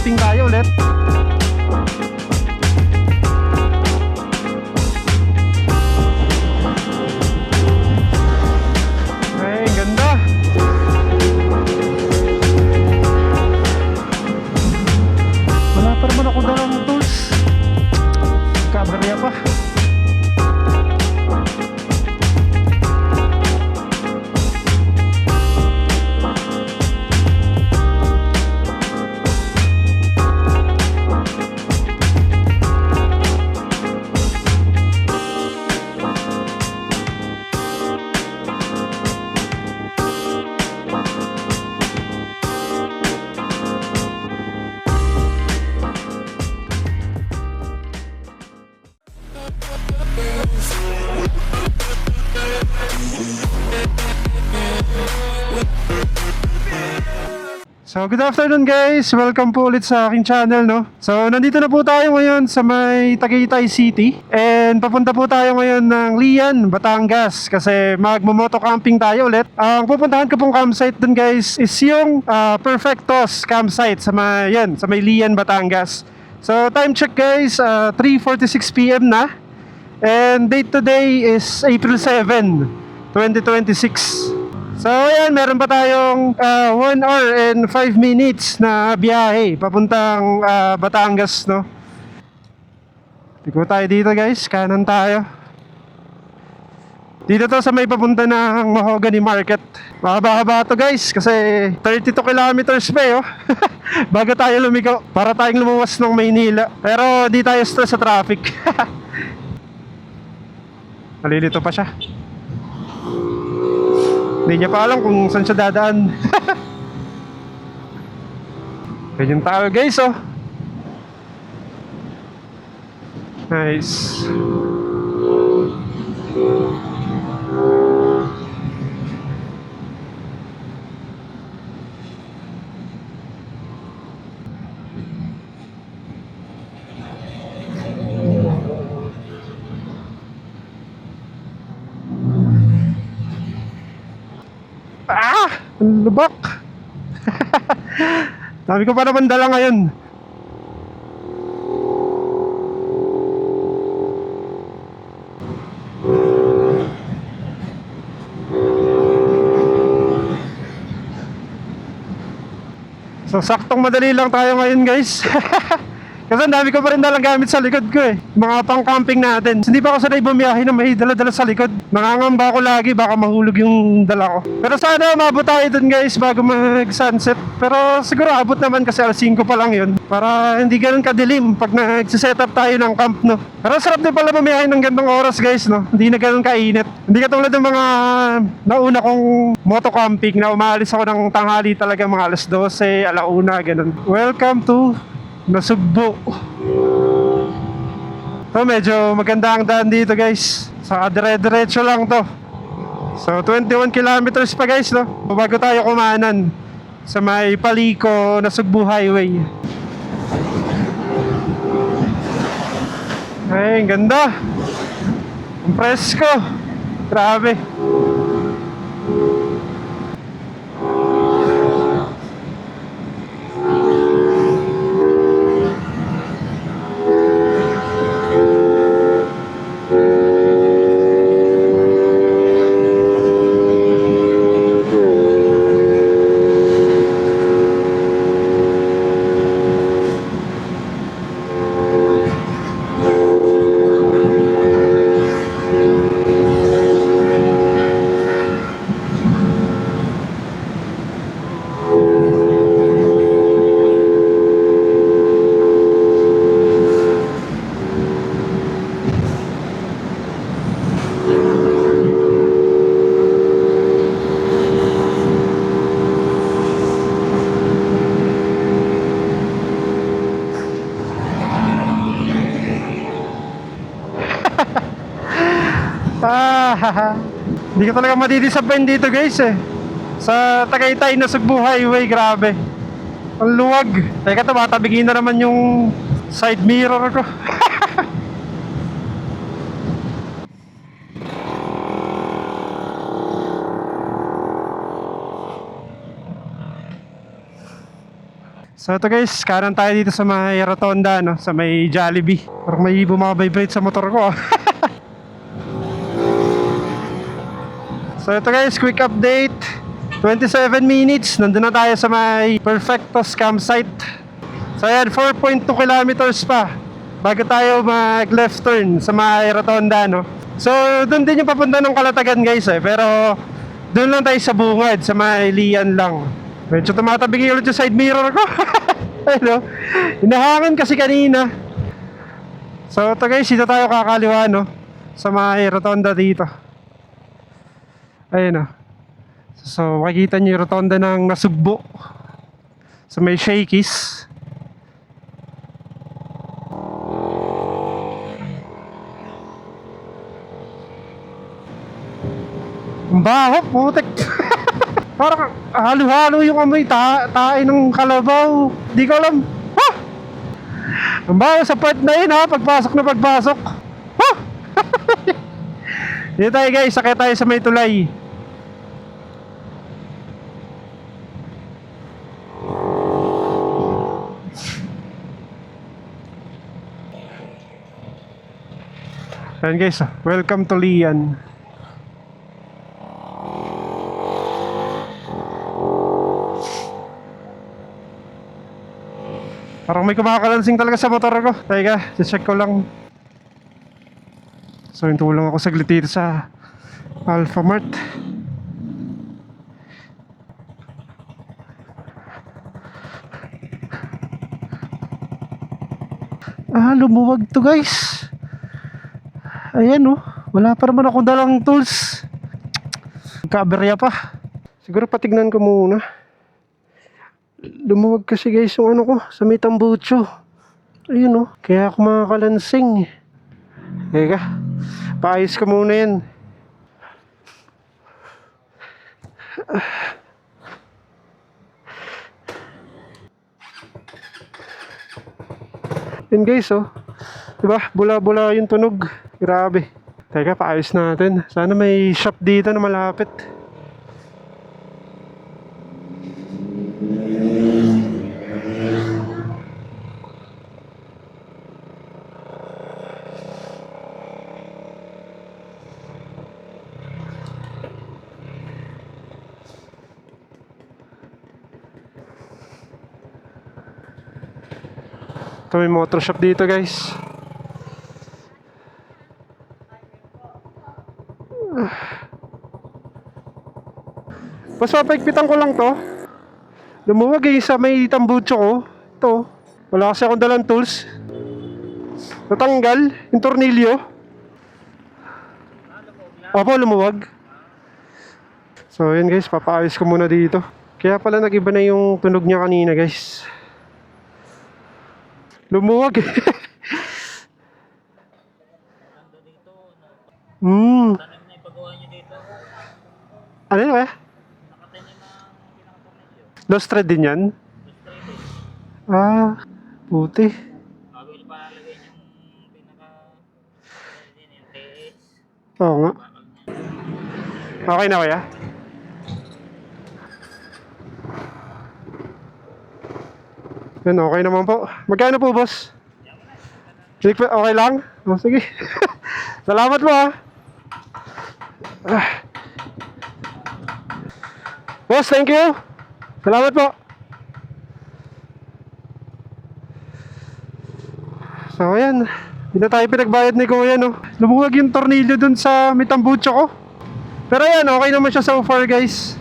camping tayo ulit. Ay, ganda. Wala pa naman ako dalang tools. Kabarya pa. So good afternoon guys, welcome po ulit sa aking channel, no. So nandito na po tayo ngayon sa may Tagaytay City. And papunta po tayo ngayon ng Lian, Batangas, kasi magmo-moto camping tayo ulit. Ang pupuntahan ko pong campsite dun guys is yung Perfectos campsite sa may Lian, Batangas. So time check guys, 3:46 PM na. And date today is April 7, 2026. So ayan, meron pa tayong 1 hour and 5 minutes na biyahe papuntang Batangas, no. Tiko tayo dito guys, kanan tayo. Dito to sa may papunta ng Mahogany Market. Mahaba-haba to guys, kasi 32 kilometers pa oh. Bago tayo lumiko, para tayong lumuwas ng Maynila. Pero di tayo stress sa traffic. Nalilito pa siya. Hindi niya pa alam kung saan siya dadaan. Ganyan tayo guys, oh. Nice. Ang lubak. Dami ko pa naman dala ngayon. So saktong madali lang tayo ngayon guys. Kasi ang dami ko pa rin dalang gamit sa likod ko eh. Mga pang camping natin. Hindi pa ako sanay bumiyahe na may dala-dala sa likod. Nangangamba ako lagi, baka mahulog yung dala ko. Pero sana umabot tayo dun guys bago mag sunset. Pero siguro abot naman kasi alas 5 pa lang yun. Para hindi ganun kadilim pag nagsiset up tayo ng camp, no. Pero sarap din pala bumiyahe ng gandang oras guys, no. Hindi na ganun kainit. Hindi katulad ng mga nauna kong moto camping na umalis ako ng tanghali talaga, mga alas 12, alauna, ganun. Welcome to Nasugbo. So medyo maganda ang daan dito guys. Saka dire-diretso lang to. So 21 kilometers pa guys, no. Bago tayo kumanan sa may Paliko, Nasugbu Highway. Ay, ang ganda. Ang presko. Grabe. Hindi ka talaga madidisappoint dito guys eh. Sa Tagaytay Nasugbu Highway, grabe. Ang luwag. Teka, tumatabigin na naman yung side mirror ko. So ito guys, kanan tayo dito sa may rotonda, no? Sa may Jollibee. Parang may bumabibrate sa motor ko. So ito guys, quick update. 27 minutes, nandun na tayo sa may Perfectos campsite. So ayan, 4.2 kilometers pa bago tayo mag left turn sa may rotonda, no? So doon din yung papunta ng Kalatagan guys pero doon lang tayo sa bungad, sa may Lian lang. Medyo tumatabing ulit yung side mirror ko. Ano? Hinahangin kasi kanina. So ito guys, dito tayo kakaliwa, no? Sa may rotonda dito. Ayun, no? So makikita nyo yung rotonda ng Nasugbo sa may Shakey's. Ang baho, putek. Parang halo-halo yung amoy tae ng kalabaw. Di ko alam. Ah! Ang baho sa part na yun, ha? Pagpasok na pagpasok. Ah! Dito tayo guys, sakay tayo sa may tulay. Ayan guys, welcome to Lian. Parang may kumakalansing talaga sa motor ko. Teka, check ko lang. So tulong ako saglit dito sa Alphamart. Lumuwag to guys. Ayan wala pa naman akong dalang tools. Kaberya pa. Siguro patignan ko muna. Lumuwag kasi guys yung ano ko sa may tambucho. Ayun kaya ako makakalansing. Teka, paayos ko muna yan. Yan guys diba, bula-bula yung tunog. Grabe. Teka, paayos natin. Sana may shop dito na malapit. Ito may motor shop dito guys. Mas papaikpitan ko lang to. Lumuwag sa may tambucho ko. Ito. Wala kasi akong dalang tools. Natanggal yung tornilyo. Opo, lumuwag. So yun guys, papaayos ko muna dito. Kaya pala nag-iba na yung tunog niya kanina guys. Lumuwag. Ano yun Lost thread din yan? Puti. Oo nga. Okay na kaya? Yan, okay naman po. Magkano po, boss? Okay lang? Sige. Salamat po, Boss, thank you. Salamat po. So, ayan. Hindi na tayo pinagbayad ni Kuya, Lumuwag yung tornilyo dun sa may tambucho ko. Pero ayan, okay naman siya so far, guys.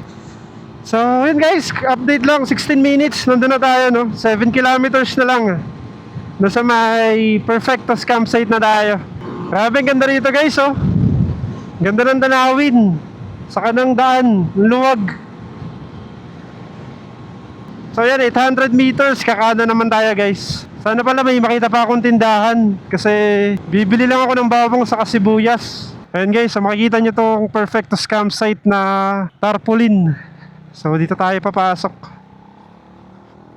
So, yun guys, update lang, 16 minutes, nandun na tayo, 7 kilometers na lang. Nasa may Perfectos campsite na tayo. Grabe, ang ganda rito guys, Ganda ng tanawin. Sa kanang daan, luwag. So yan, 800 meters, kakana naman tayo guys. Sana pala may makita pa akong tindahan. Kasi bibili lang ako ng bawang sa kasibuyas. Ayan guys, so makikita nyo tong Perfectos campsite na tarpaulin. So dito tayo papasok.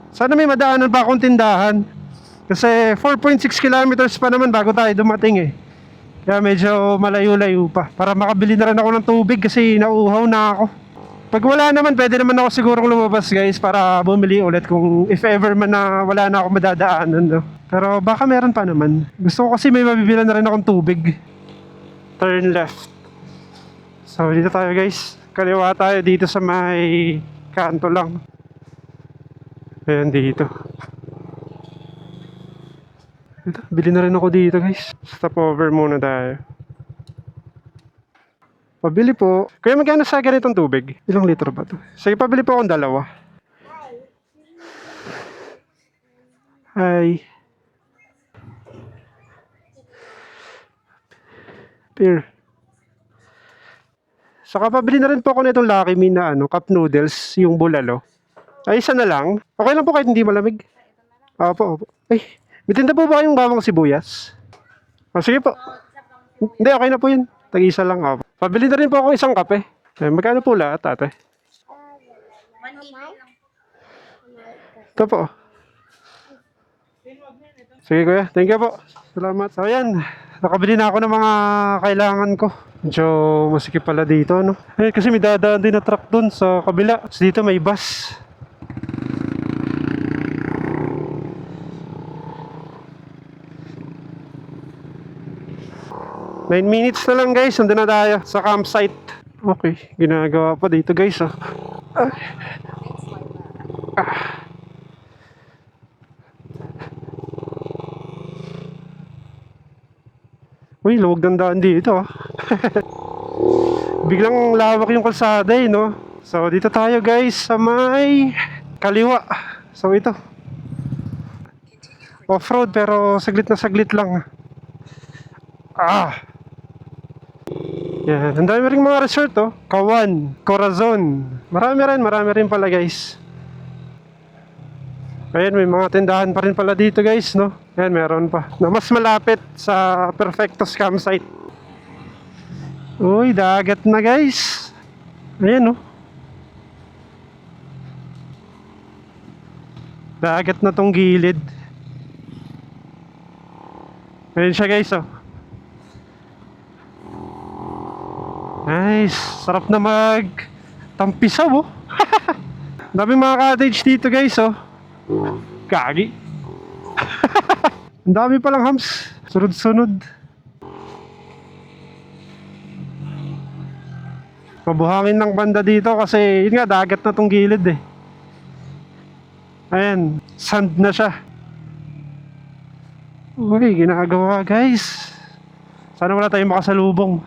Sana may madaanan pa akong tindahan. Kasi 4.6 kilometers pa naman bago tayo dumating Kaya medyo malayo-layo pa. Para makabili na rin ako ng tubig kasi nauuhaw na ako. Pag wala naman, pwede naman ako sigurong lumabas guys para bumili ulit kung if ever man na wala na ako madadaanan. No? Pero baka meron pa naman. Gusto ko kasi may mabibilan na rin akong tubig. Turn left. So dito tayo guys. Kaliwa tayo dito sa may kanto lang. Ayan dito. Ito, bili na rin ako dito guys. Stop over muna tayo. Pabili po. Kaya magkano sa ganitong tubig? Ilang litro ba to? Sige, pabili po akong dalawa. Hi. Beer. Saka pabili na rin po ako nitong Lucky Me na cup noodles, yung bulalo. Ay, isa na lang. Okay lang po kahit hindi malamig. Opo, opo. Ay, may tinda po ba kayong bawang sibuyas? Sige po. Hindi, okay na po yun. Tag-isa lang ako. Pabili na rin po ako isang kape. Magkano po lahat, ate? 180 lang. Ito po. Sige kuya, thank you po. Salamat. So ayan, nakabili na ako ng mga kailangan ko. Medyo masikip pala dito, no? Kasi may dadaan din na truck dun sa kabila. So dito may bus. Nine minutes na lang guys, nandun na tayo sa campsite. Okay, ginagawa pa dito guys. Uy, luwag ng daan dito Biglang lawak yung kalsada no? So dito tayo guys sa may kaliwa. So ito off-road pero saglit na saglit lang. Yan, ang dami rin mga resort Kawan, Corazon. Marami rin pala guys. Ayan, may mga tindahan pa rin pala dito guys, no? Ayan, meron pa na mas malapit sa Perfectos campsite. Uy, dagat na guys. Ayan, no? Dagat na tong gilid. Ayan siya guys, Nice, sarap na tampisaw, Daming mga cottage dito guys, Gagi. Ang dami palang hams. Sunod-sunod. Mabuhangin ng banda dito kasi yun nga, dagat na tong gilid Ayan, sand na siya. Uy, ginagawa guys. Sana wala tayong makasalubong.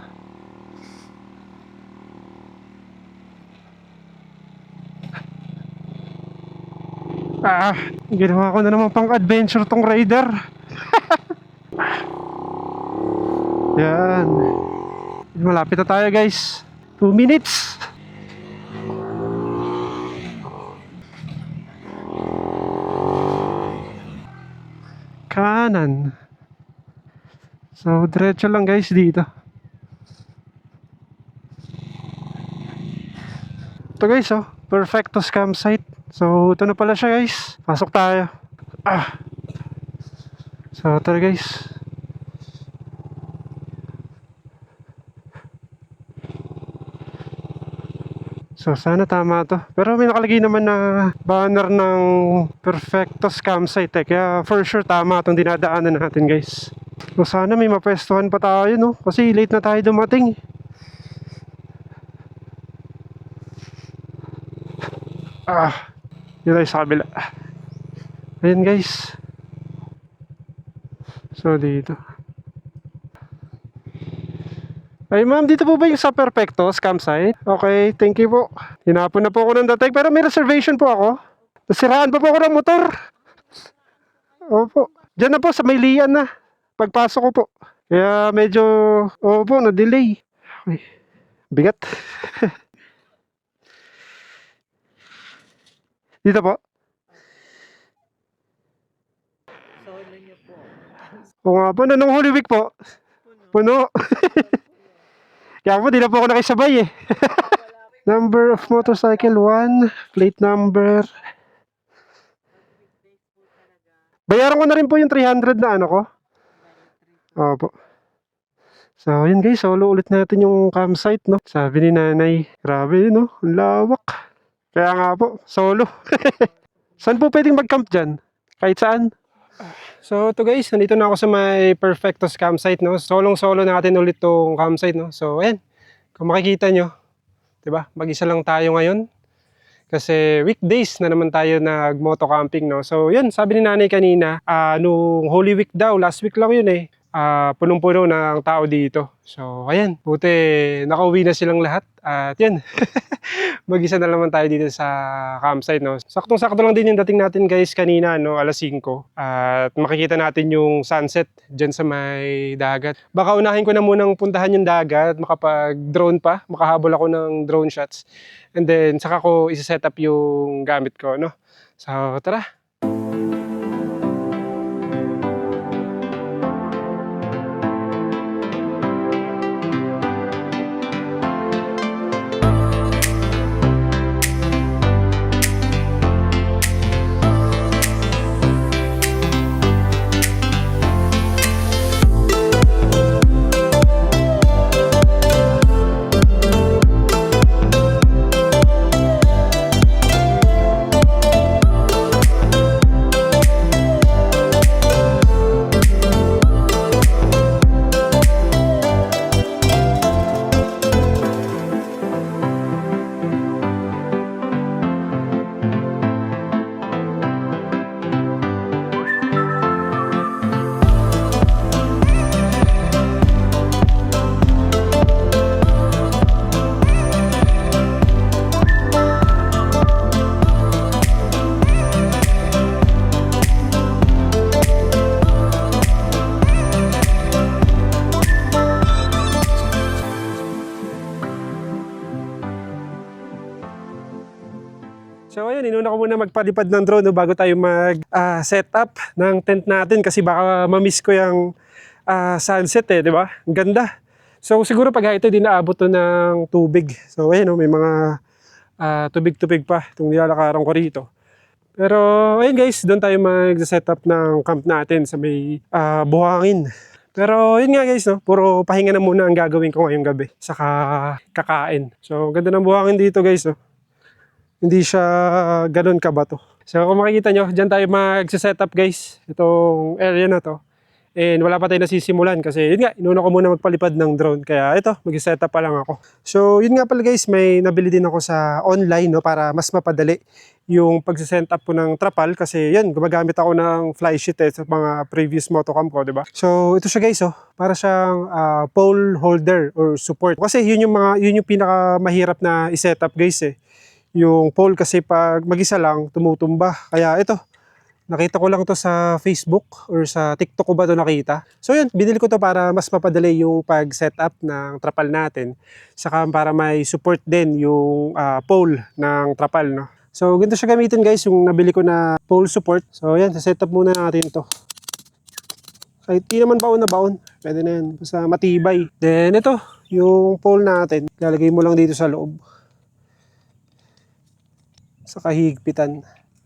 Ginawa ko na naman pang adventure tong rider. Yan. Malapit na tayo guys. 2 minutes. Kanan. So, diretso lang guys dito. Ito guys, Perfectos campsite. So, ito na pala siya guys. Pasok tayo. So, tara guys. So, sana tama to. Pero may nakalagay naman na banner ng Perfectos campsite Kaya for sure tama itong dinadaanan natin guys. So, sana may mapwestuhan pa tayo, no? Kasi late na tayo dumating. Dito tayo sa kabila. Ayan guys. So dito. Ay ma'am, dito po ba yung sa Perfectos campsite? Okay, thank you po. Hinapon na po ako ng dating pero may reservation po ako. Nasiraan pa po ako ng motor. Opo. Diyan na po sa may lian na. Pagpasok ko po. Kaya medyo, na-delay. Ay, bigat. Dito po. Solo niyo po. Oo nga po, nung Holy Week po. Puno. Kaya po, di na po ako nakisabay Number of motorcycle 1, plate number. Bayaran ko na rin po yung 300 na ko. Opo. So, yun guys, solo ulit natin yung campsite, no? Sabi ni nanay, grabe, no? Ang lawak. Kaya nga po, solo. Saan po pwedeng mag-camp dyan? Kahit saan? So, ito guys, nandito na ako sa may Perfectos campsite, no? Solong-solo natin ulit tong campsite, no? So, ayan, kung makikita nyo, 'di ba? Mag-isa lang tayo ngayon. Kasi weekdays na naman tayo nag-moto camping, no? So, yun, sabi ni nanay kanina, nung Holy Week daw, last week lang yun eh, punong-puno ng tao dito. So, ayan, buti nakauwi na silang lahat. At yan, mag-isa na naman tayo dito sa campsite, no? Saktong-sakto lang din yung dating natin guys kanina, no? Alas 5. At makikita natin yung sunset dyan sa may dagat. Baka unahin ko na munang puntahan yung dagat, makapag-drone pa, makahabol ako ng drone shots. And then, saka ko isa-set up yung gamit ko, no? So, tara! So ayun, inuna ko muna magpalipad ng drone, no, bago tayo mag-set up ng tent natin kasi baka ma-miss ko yung sunset eh, di ba? Ang ganda. So siguro pag ito, di naabot to ng tubig. So ayun, no, may mga tubig-tubig pa itong nilalakaran ko rito. Pero ayun guys, doon tayo mag-set up ng camp natin sa may buhangin. Pero yun nga guys, no, puro pahinga na muna ang gagawin ko ngayong gabi. Saka kakain. So ganda ng buhangin dito guys, no. Hindi siya ganun kabato. So kung makikita nyo, dyan tayo mag-set up guys. Itong area na to. And wala pa tayo nasisimulan kasi yun nga, inuna ko muna magpalipad ng drone. Kaya ito, mag-set up pa lang ako. So yun nga pala guys, may nabili din ako sa online, no, para mas mapadali yung pag-set up ko ng trapal. Kasi yan, gumagamit ako ng fly sheet sa mga previous motocam ko, diba? So ito siya guys, oh, para siyang pole holder or support. Kasi yun yung pinaka mahirap na i-set up guys eh. Yung pole kasi pag mag-isa lang, tumutumba. Kaya ito, nakita ko lang to sa Facebook or sa TikTok ko ba to nakita. So yun, binili ko to para mas mapadali yung pag-setup ng trapal natin. Saka para may support din yung pole ng trapal, no? So ganito siya gamitin guys, yung nabili ko na pole support. So yan, set up muna natin to. Kahit di naman baon na baon, pwede na yan. Basta matibay. Then ito, yung pole natin, lalagay mo lang dito sa loob. Sa kahigpitan.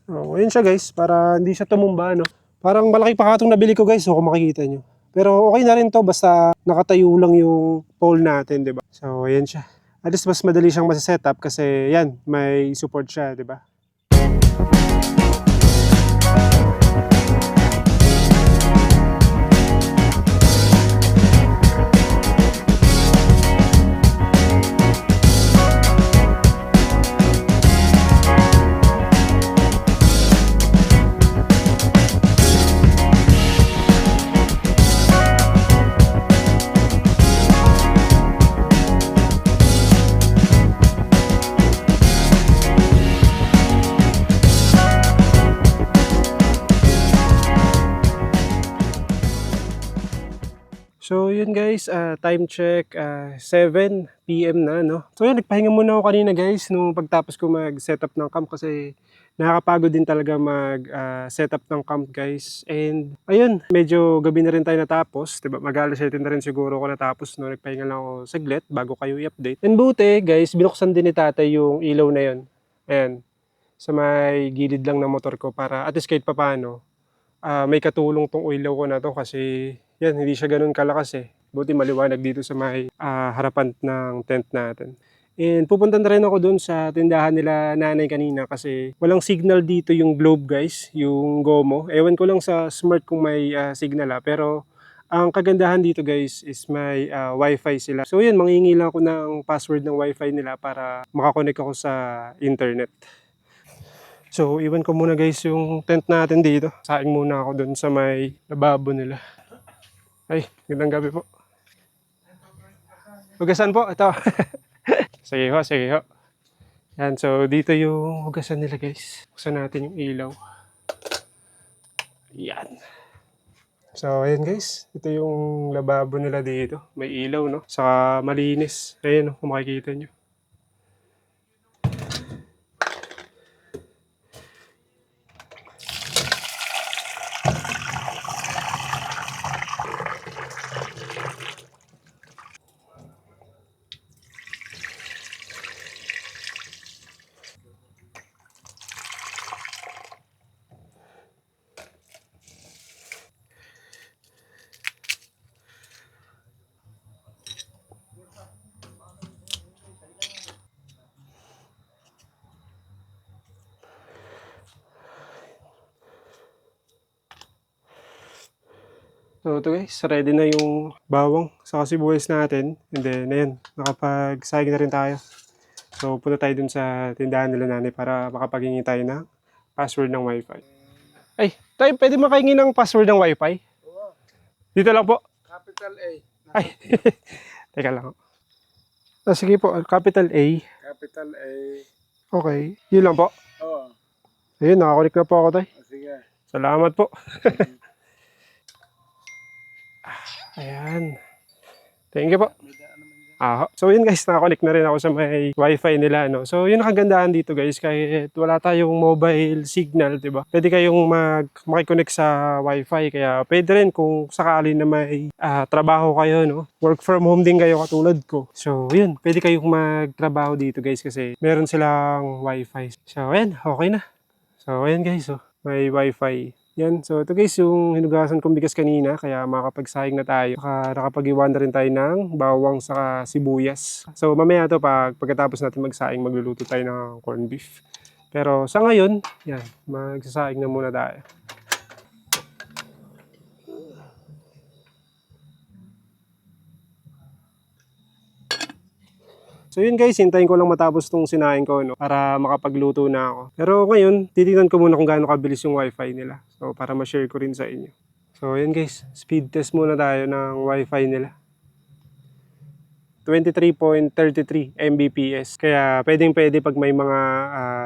So, ayun siya guys, para hindi siya tumumba, no? Parang malaki pa katong nabili ko guys, kung makikita nyo. Pero okay na rin to, basta nakatayo lang yung pole natin, di ba? So, ayan siya. At least mas madali siyang masa-setup kasi yan, may support siya, di ba? So yun guys, time check, 7 PM na, no? So yun, nagpahinga muna ako kanina guys nung pagtapos ko mag-setup ng camp kasi nakakapagod din talaga mag-setup ng camp guys. And ayun, medyo gabi na rin tayo natapos, diba? Mag-alas 7 na rin siguro ako natapos, no? Nagpahinga lang ako saglit bago kayo i-update. And buti guys, binuksan din ni tatay yung ilaw na yun. Ayan, sa may gilid lang ng motor ko para at least kahit papano, may katulong tong ilaw ko na to kasi yan, hindi siya ganun kalakas eh. Buti maliwanag dito sa may harapan ng tent natin. And pupunta na rin ako dun sa tindahan nila nanay kanina kasi walang signal dito yung Globe guys, yung Gomo. Ewan ko lang sa Smart kung may signal pero ang kagandahan dito guys is may wifi sila. So yun, manghingi lang ako ng password ng wifi nila para makakonect ako sa internet. So iwan ko muna guys yung tent natin dito. Saing muna ako dun sa may lababo nila. Ay, gandang gabi po. Hugasan po, ito. Sige ho, sige ho. Yan, so dito yung hugasan nila guys. Buksan natin yung ilaw. Yan. So ayan guys, ito yung lababo nila dito. May ilaw no, saka malinis. Ayan kung makikita nyo. So ito guys, ready na yung bawang sa sibuyas natin. And then ayan, nakapag-sayang na rin tayo. So punta tayo dun sa tindahan nila nanay para makapaghingi tayo ng password ng wifi. Ay, tayo pwede makahingi ng password ng wifi? Oo. Dito lang po. Capital A. Ay, teka lang. Sige po, capital A. Capital A. Okay, yun lang po. Oo. Ayun, nakakulik na po ako tayo. Sige. Salamat po. Ayan. Thank you po. So yun guys, nakakonect na rin ako sa may wifi nila. No? So yun ang kagandahan dito guys, kahit wala tayong mobile signal, diba? Pwede kayong makiconnect sa wifi. Kaya pwede rin kung sakali na may trabaho kayo, no? Work from home din kayo katulad ko. So yun, pwede kayong magtrabaho dito guys kasi meron silang wifi. So ayan, okay na. So ayan guys, may wifi. Yan, so ito guys yung hinugasan kong bigas kanina kaya makakapagsaing na tayo. Nakapag-iwan na rin tayo ng bawang sa sibuyas. So mamaya to pagkatapos natin magsaing magluluto tayo ng corned beef. Pero sa ngayon, yan, magsasaing na muna tayo. So yun guys, hintayin ko lang matapos tong sinain ko no, para makapagluto na ako. Pero ngayon, titignan ko muna kung gaano kabilis yung wifi nila. So para ma-share ko rin sa inyo. So yun guys, speed test muna tayo ng wifi nila. 23.33 Mbps. Kaya pwedeng-pwede pag may mga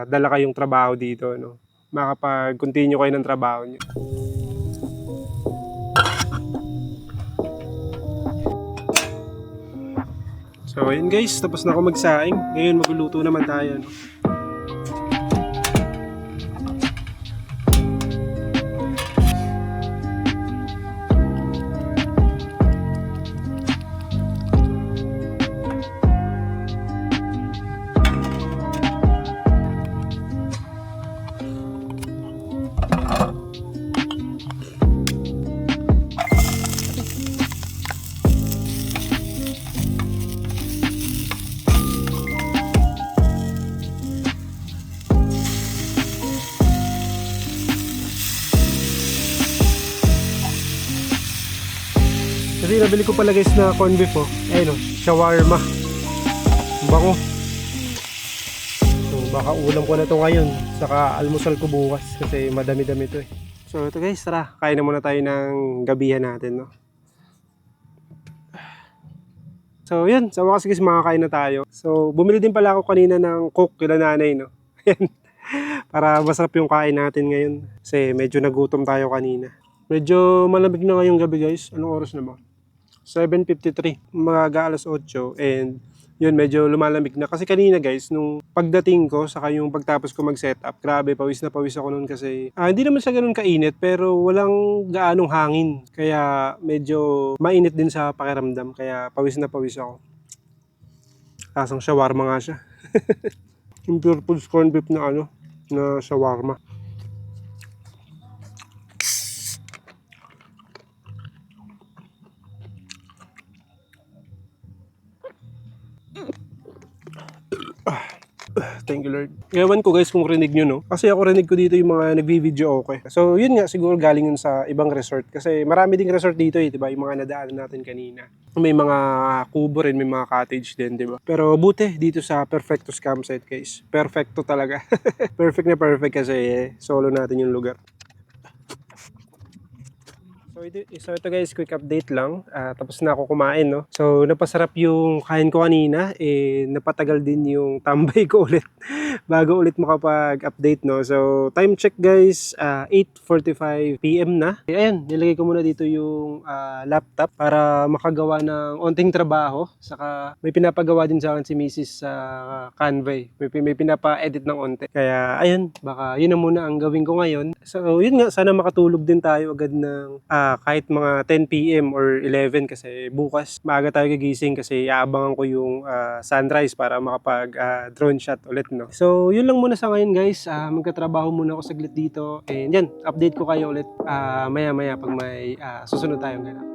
dala kayong trabaho dito. No? Makapag-continue kayo ng trabaho nyo. So ayun guys, tapos na ako magsaing. Ngayon magluluto naman tayo. No? Kasi nabili ko pala guys na corned beef ayun shawarma. Bango. So baka ulam ko na to ngayon. Saka almusal ko bukas kasi madami-dami to So ito guys, tara. Kain na muna tayo ng gabihan natin So yun, sa wakas guys makakain na tayo. So bumili din pala ako kanina ng coke kila nanay Ayan. Para masarap yung kain natin ngayon. Kasi medyo nagutom tayo kanina. Medyo malamig na ngayong gabi guys. Anong oras na ba? 7:53, mga alas 8 and yun medyo lumalamig na kasi kanina guys nung pagdating ko saka yung pagtapos ko mag-setup grabe pawis na pawis ako noon kasi hindi naman siya ganoon kainit pero walang gaanong hangin kaya medyo mainit din sa pakiramdam kaya pawis na pawis ako. Kasang shawarma nga siya. Yung purple corned beef na na shawarma. Thank you, Lord. Ewan ko guys kung rinig nyo, no? Kasi ako rinig ko dito yung mga nagvi-video okay. So, yun nga, siguro galing yun sa ibang resort. Kasi marami ding resort dito eh, di ba? Yung mga nadaanan natin kanina. May mga kubo rin, may mga cottage din, di ba? Pero buti dito sa Perfecto's Campsite, guys. Perfecto talaga. Perfect na perfect kasi solo natin yung lugar. So ito guys, quick update lang. Tapos na ako kumain, no? So napasarap yung kain ko kanina. Napatagal din yung tambay ko ulit bago ulit makapag-update, no? So time check guys, 8:45 PM na. Ayan, nilagay ko muna dito yung laptop para makagawa ng onting trabaho. Saka may pinapagawa din sa akin si Mrs. sa Canva. May pinapa-edit ng onte. Kaya ayun, baka yun na muna ang gawin ko ngayon. So yun nga, sana makatulog din tayo agad ng kahit mga 10 PM or 11 kasi bukas maaga tayo gigising kasi aabangan ko yung sunrise para makapag drone shot ulit, no? So yun lang muna sa ngayon guys. Magkatrabaho muna ako saglit dito and yan, update ko kayo ulit maya maya pag may susunod tayong ganap.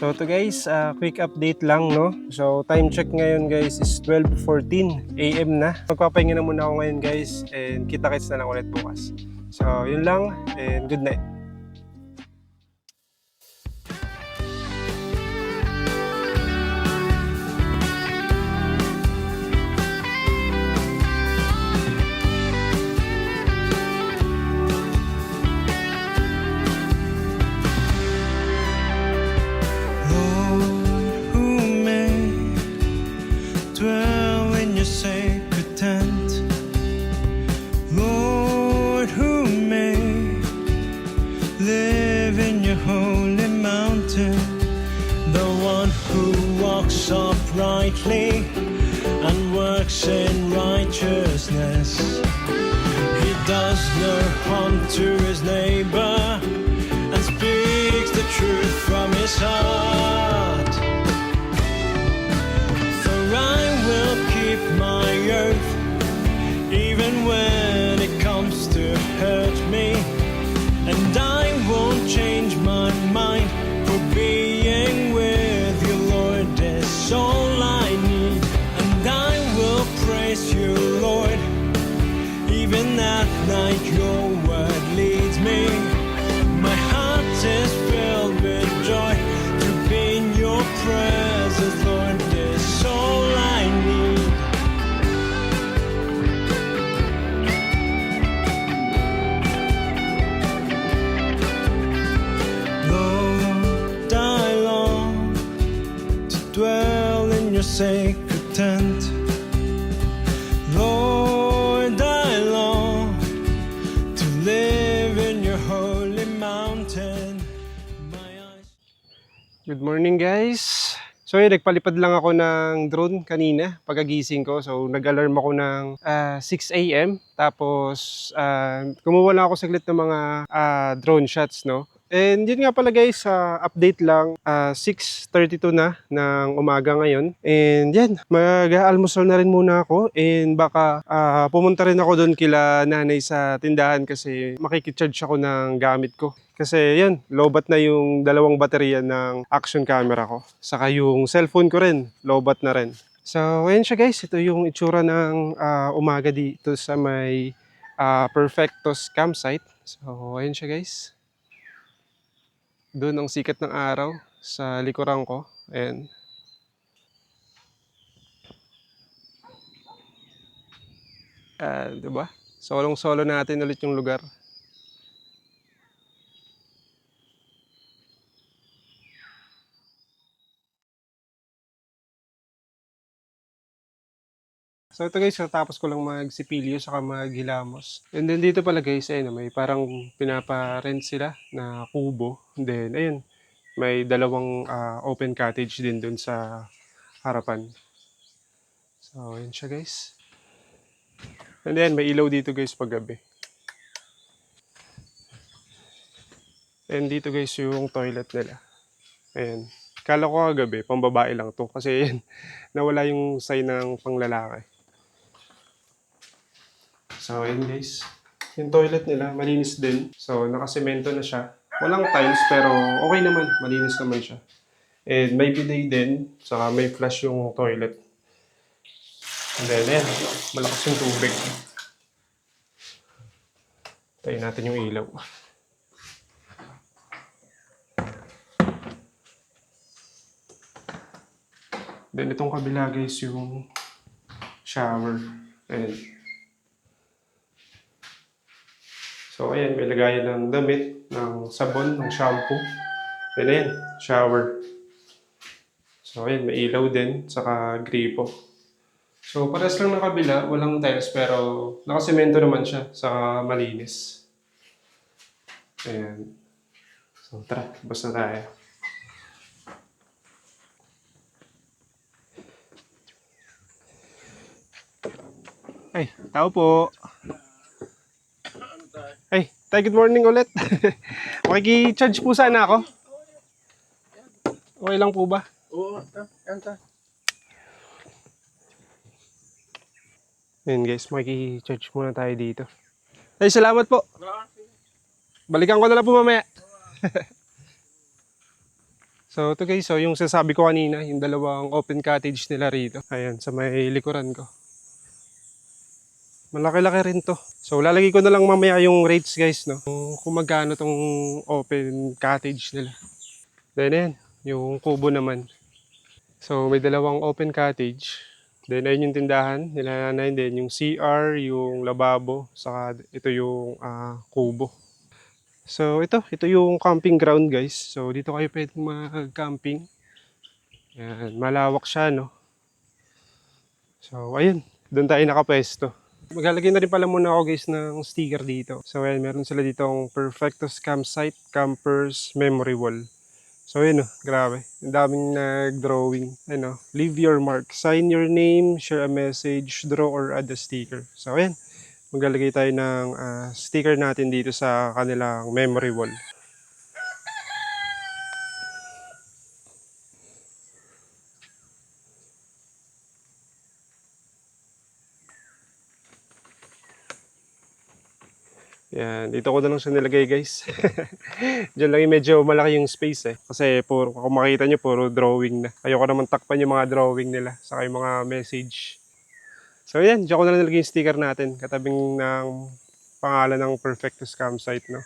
So to guys, quick update lang, no? So time check ngayon guys is 12:14 AM na. Magpapahinga na muna ako ngayon guys and kita-kits na lang ulit bukas. So yun lang and good night. Dwell in your sacred tent, Lord, who may live in your holy mountain, the one who walks uprightly and works in righteousness. He does no harm to his neighbor and speaks the truth from his heart. I will keep my oath, even when it comes to hurt me, and I won't change my mind, for being with you, Lord, is all I need. And I will praise you, Lord, even at night your word leads me. My heart is filled with joy to be in your presence, Lord, is all I need. Lord, I long to dwell in your sacred tent. Lord, I long to live in your holy mountain. My eyes... Good morning guys. So yun, nagpalipad lang ako ng drone kanina pagkagising ko. So nag-alarm ako ng 6 AM. Tapos kumuha lang ako saglit ng mga drone shots, no? And yun nga pala guys, update lang, 6:32 na ng umaga ngayon. And yan, mag-aalmusal na rin muna ako. And baka pumunta rin ako doon kila nanay sa tindahan kasi makikicharge ako ng gamit ko. Kasi yan, lowbat na yung dalawang baterya ng action camera ko. Saka yung cellphone ko rin, lowbat na rin. So, ayan siya guys. Ito yung itsura ng umaga dito sa may Perfecto's Campsite. So, ayan siya guys. Doon ang sikat ng araw sa likuran ko. Ayan. Diba? Solong-solo natin ulit yung lugar. So ito guys, tapos ko lang magsipilyo saka maghilamos. And then dito pala guys, ayun, may parang pinapa-rent sila na kubo. And then ayun, may dalawang open cottage din dun sa harapan. So ayun siya guys. And then may ilaw dito guys pag gabi. And dito guys yung toilet nila. Ayan. Kala ko kagabi, pambabae lang to. Kasi yan, nawala yung sign ng panglalaki. So, yun guys. Yung toilet nila, malinis din. So, nakasemento na siya. Walang tiles, pero okay naman. Malinis naman siya. And may bidet din. Saka may flush yung toilet. And then, ayan. Malakas yung tubig. Tayo natin yung ilaw. Then, itong kabila guys, yung shower. Ayan. So, ayan, may lagayan ng damit, ng sabon, ng shampoo. And ayan, shower. So, ayan, may ilaw din, saka gripo. So, pares lang ng kabila, walang tiles, pero nakasemento naman siya, saka malinis. Ayan. So, tara, labas na tayo. Ay, tao po. Ay, tay, good morning ulit. Makiki-charge po sana ako. Okay lang po ba? Oo, yan ta. Ayun guys, makiki-charge muna tayo dito. Ay, salamat po. Balikan ko na lang po mamaya. So, ito guys, so, yung sasabi ko kanina, yung dalawang open cottage nila rito. Ayan, sa may likuran ko. Malaki-laki rin to. So, lalagay ko na lang mamaya yung rates guys, no? Kung magkano tong open cottage nila. Then, ayan, yung kubo naman. So, may dalawang open cottage. Then, ayun yung tindahan nila nanay. Then, yung CR, yung lababo, saka ito yung kubo. So, ito yung camping ground guys. So, dito kayo pwedeng mag-camping. Ayan, malawak siya, no? So, ayun, doon tayo nakapwesto. Maglalagay na rin pala muna ako guys ng sticker dito. So ayan, meron sila ditong Perfectus Campsite, Campers, Memory Wall. So ayun grabe. Ang daming nag-drawing. Ano, leave your mark. Sign your name, share a message, draw or add a sticker. So ayan, maglalagay tayo ng sticker natin dito sa kanilang memory wall. Yan, dito ko na lang siya nilagay guys. Diyan lang yung medyo malaki yung space eh. Kasi kung makita nyo, puro drawing na. Ayoko naman takpan yung mga drawing nila. Saka yung mga message. So yan, diyan ko na lang nilagay yung sticker natin. Katabing ng pangalan ng Perfectus Campsite, no?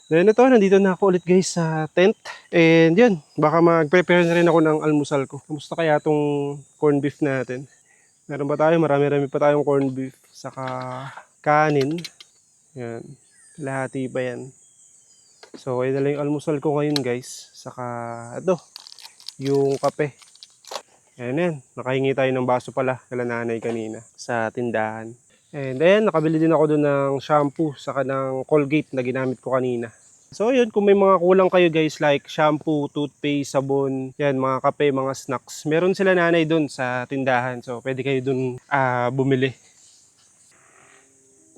Then ito, nandito na ako ulit guys sa tent. And yun, baka mag-prepare na rin ako ng almusal ko. Kamusta kaya itong corned beef natin? Meron ba tayo? Marami-rami pa tayong corned beef. Saka kanin. Yan. Lahati pa yan. So, ayun na lang yung almusal ko ngayon guys. Saka, ito, yung kape. Ayan yan. Nakahingi tayo ng baso pala kala nanay kanina sa tindahan. And then, nakabili din ako doon ng shampoo saka ng Colgate na ginamit ko kanina. So, yun. Kung may mga kulang kayo guys like shampoo, toothpaste, sabon, yan, mga kape, mga snacks. Meron sila nanay doon sa tindahan. So, pwede kayo doon bumili.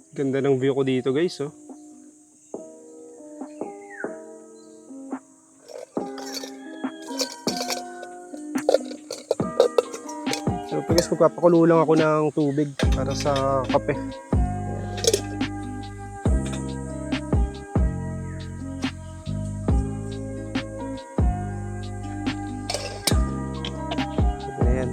Ganda ng view ko dito guys, oh. So guys, magpapakulo lang ako ng tubig para sa kape. Ayan.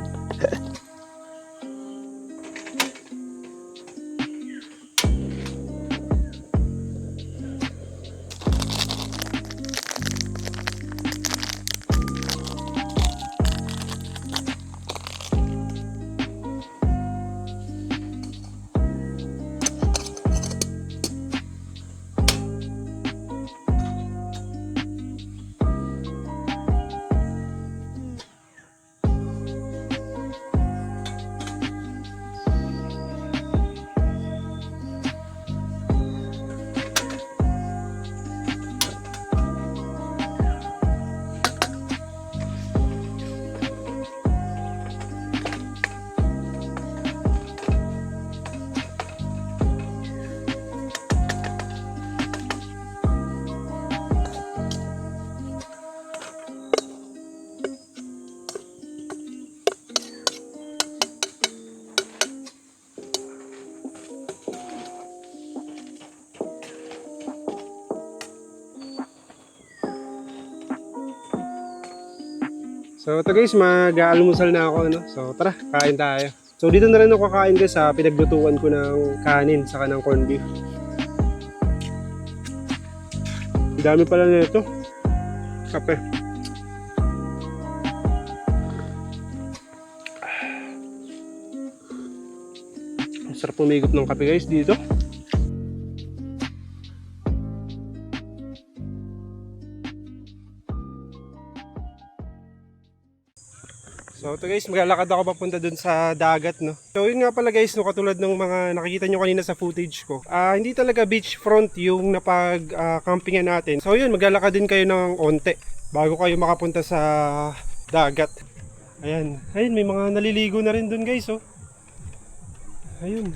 So ito guys, mag-aalmusal na ako, no? So tara, kain tayo. So dito na rin ako kakain guys sa pinaglutuan ko ng kanin saka ng corned beef. Ang dami pala nito. Kape. Ang sarap pumigop ng kape guys dito. So ito guys, maglalakad ako papunta dun sa dagat, no. So yun nga pala guys, no, katulad ng mga nakikita nyo kanina sa footage ko. Hindi talaga beachfront yung napag-campingan natin. So yun, maglalakad din kayo ng onte bago kayo makapunta sa dagat. Ayan, ayun, may mga naliligo na rin dun guys, oh. Ayun.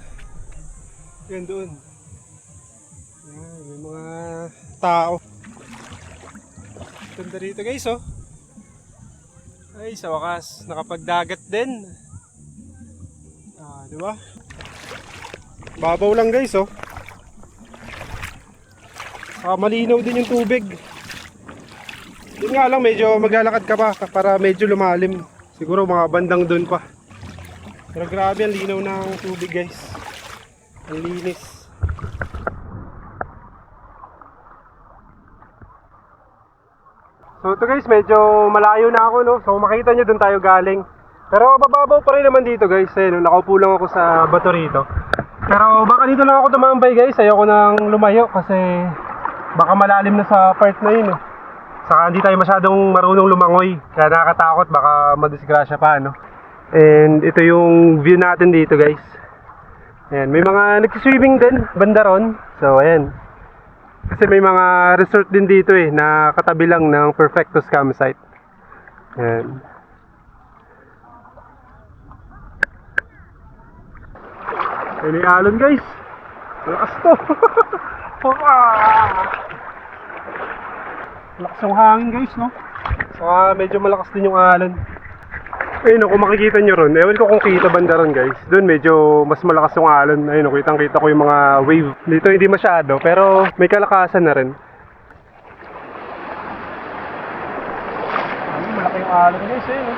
Yan doon. Ayan, may mga tao. Ganda rito guys, oh. Ay, sa wakas, nakapagdagat din. Di ba? Babaw lang guys, oh. Malinaw din yung tubig. Yun nga lang, medyo maglalakad ka pa para medyo lumalim. Siguro mga bandang doon pa. Pero grabe, ang linaw ng tubig guys. Ang linis. So ito guys, medyo malayo na ako, no. So makita nyo doon tayo galing. Pero mababaw pa rin naman dito guys. Ayun, nakaupo lang ako sa bato rito. Pero baka dito lang ako tumambay guys. Ayoko nang lumayo kasi baka malalim na sa part na yun, eh. Saka hindi tayo masyadong marunong lumangoy. Kaya nakakatakot, baka madisgrasya pa, no. And ito yung view natin dito guys. Ayan, may mga nagsiswimming din banda ron. So ayan. Kasi may mga resort din dito eh, na katabi lang ng Perfectus campsite. Ayan. Ayan yung alon guys. Lakas to. Lakas yung hangin guys, no? Saka medyo malakas din yung alon. Ayun, kung makikita nyo ron, ewan ko kung kita banda ron guys. Doon medyo mas malakas yung alon. Ayun, kitang kita ko yung mga wave. Dito hindi masyado, pero may kalakasan na rin. Ayun, malaki yung alon guys, ayun, no?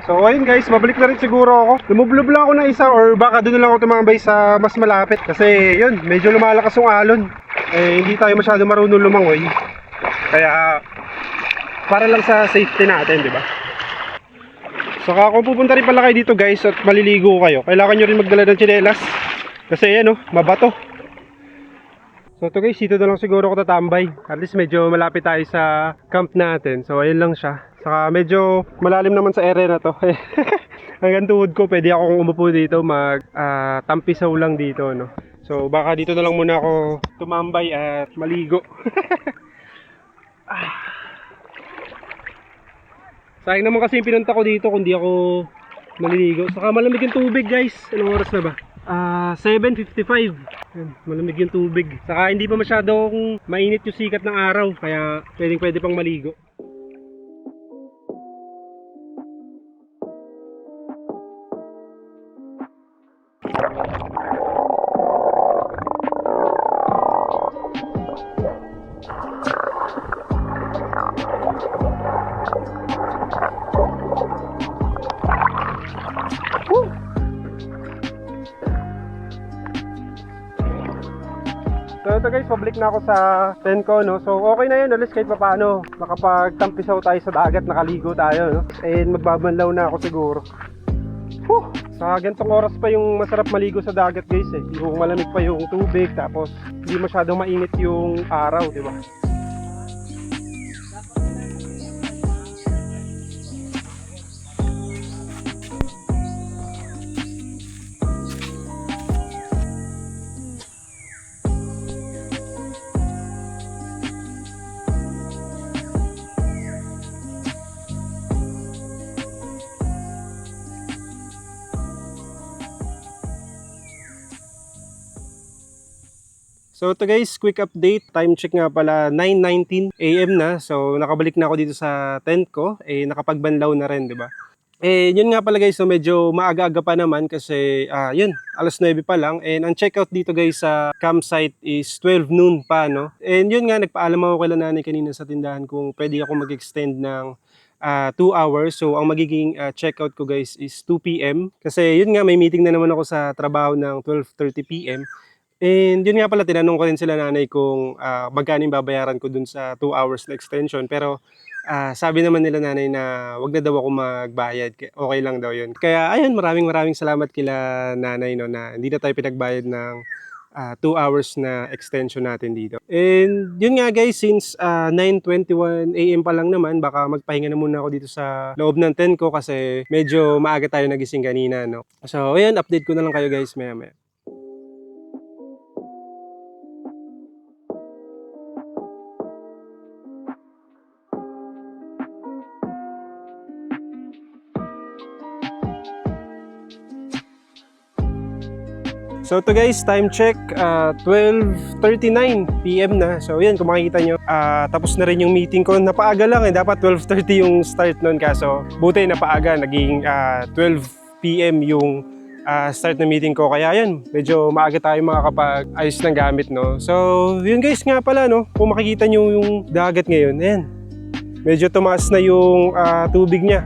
So ayun guys, mabalik na rin siguro ako. Lumublob lang ako ng isa or baka doon na lang ako tumambay sa mas malapit. Kasi yun, medyo lumalakas yung alon. Eh hindi tayo masyado marunong lumangoy. Kaya para lang sa safety natin, di ba? Saka kung pupunta rin pala kayo dito guys at maliligo kayo, kailangan nyo rin magdala ng tsinelas. Kasi yan, mabato. So ito guys, dito na lang siguro ako tatambay. At least medyo malapit tayo sa camp natin. So ayun lang siya. Saka medyo malalim naman sa area na to. Hanggang tuhod ko, pwede akong umupo dito, tampisaw lang dito, no. So baka dito na lang muna ako tumambay at maligo. Sayang naman kasi yung pinunta ko dito kung di ako maliligo. Saka malamig yung tubig guys. Anong oras na ba? 7:55. Malamig yung tubig. Saka hindi pa masyadong mainit yung sikat ng araw. Kaya pwede pang maligo. So ito guys, public na ako sa tent ko, no. So okay na yun, alis kahit papaano. Nakapagtampisaw tayo sa dagat, nakaligo tayo, no. And magbabanlaw na ako siguro. Sa gantong oras pa yung masarap maligo sa dagat guys, eh. Yung malamig pa yung tubig, tapos hindi masyadong mainit yung araw, di ba? So ito guys, quick update. Time check nga pala 9:19 AM na. So nakabalik na ako dito sa tent ko. Nakapagbanlaw na rin, di ba? Yun nga pala guys, so medyo maaga-aga pa naman kasi yun, alas 9 pa lang. And ang checkout dito guys sa campsite is 12 noon pa, no? And yun nga, nagpaalam ako kay nanay kanina sa tindahan kung pwede ako mag-extend ng 2 hours. So ang magiging checkout ko guys is 2 PM. Kasi yun nga, may meeting na naman ako sa trabaho ng 12:30 PM. And yun nga pala, tinanong ko rin sila nanay kung magkano yung babayaran ko dun sa 2 hours na extension. Pero sabi naman nila nanay na wag na daw ako magbayad. Okay lang daw yun. Kaya ayun, maraming salamat kila nanay, no, na hindi na tayo pinagbayad ng 2 hours na extension natin dito. And yun nga guys, since 9:21 AM pa lang naman, baka magpahinga na muna ako dito sa loob ng tent ko kasi medyo maaga tayo nagising kanina, no. So ayun, update ko na lang kayo guys maya. So ito guys, time check, 12:39 PM na. So yan, kung makikita nyo, tapos na rin yung meeting ko. Napaaga lang dapat 12:30 yung start nun. Kaso buti napaaga, naging 12 PM yung start na meeting ko. Kaya yan, medyo maaga tayo makakapag-ayos ng gamit, no. So yun guys nga pala, no, kung makikita nyo yung dagat ngayon, ayan, medyo tumaas na yung tubig niya.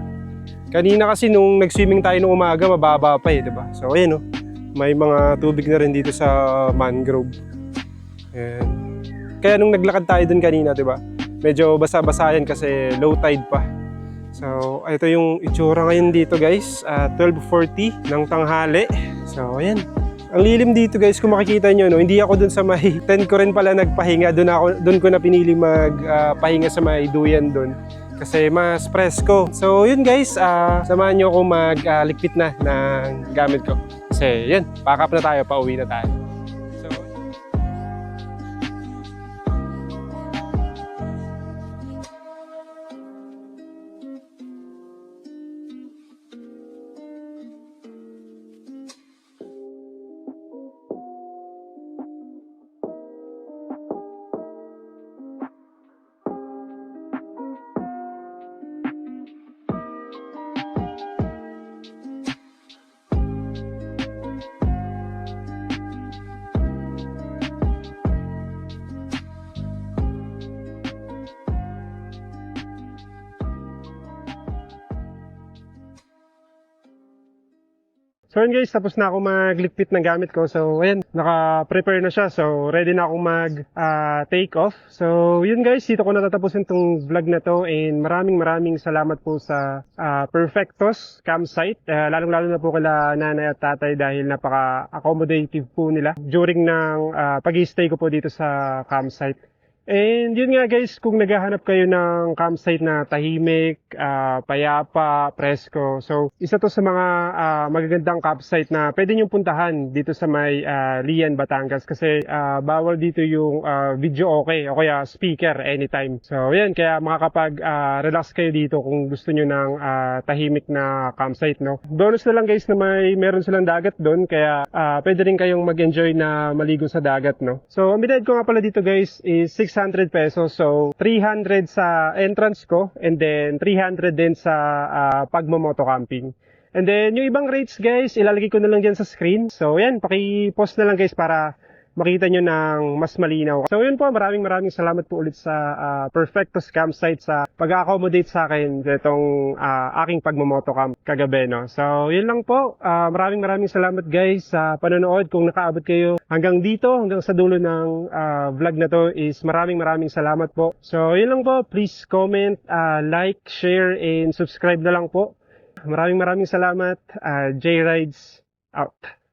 Kanina kasi nung nag-swimming tayo nung umaga, mababa pa diba? So ayan, no, may mga tubig na rin dito sa mangrove. Ayan. Kaya nung naglakad tayo dun kanina, diba, medyo basa-basa yan kasi low tide pa. So, ito yung itsura ngayon dito guys, 12:40 ng tanghali. So, ayan. Ang lilim dito guys, kung makikita nyo, no, hindi ako dun sa may tent ko rin pala nagpahinga. Dun ko na pinili magpahinga sa may duyan dun. Kasi mas presko. So yun guys, samahan nyo akong maglikpit na ng gamit ko. Kasi yun, pack up na tayo, pauwi na tayo. So yun guys, tapos na ako maglikpit ng gamit ko. So ayan, naka-prepare na siya. So ready na akong mag-take off. So yun guys, dito ko natatapusin tong vlog na to. And maraming salamat po sa Perfectos Campsite. Lalong-lalo na po kila nanay at tatay dahil napaka-accommodative po nila during ng pag-stay ko po dito sa campsite. And yun nga guys, kung naghahanap kayo ng campsite na tahimik, payapa, presko. So, isa to sa mga magagandang campsite na pwede nyo puntahan dito sa may Lian, Batangas. Kasi bawal dito yung video okay o kaya speaker anytime. So, yan. Kaya makakapag-relax kayo dito kung gusto nyo ng tahimik na campsite, no? Bonus na lang guys na meron silang dagat doon. Kaya pwede rin kayong mag-enjoy na maligo sa dagat, no? So, ang binayad ko nga pala dito guys is 600 pesos. So, 300 sa entrance ko and then 300 din sa pagmo-moto camping. And then, yung ibang rates guys, ilalagay ko na lang dyan sa screen. So, yan, paki-post na lang guys para makita nyo ng mas malinaw. So, yun po, maraming salamat po ulit sa Perfectos Campsite sa pag-accommodate sa akin itong aking pagmo-moto camp kagabi, no? So, yun lang po. Maraming salamat guys sa panonood. Kung nakaabot kayo hanggang dito, hanggang sa dulo ng vlog na to is maraming salamat po. So, yun lang po. Please comment, like, share, and subscribe na lang po. Maraming salamat. J-Rides out.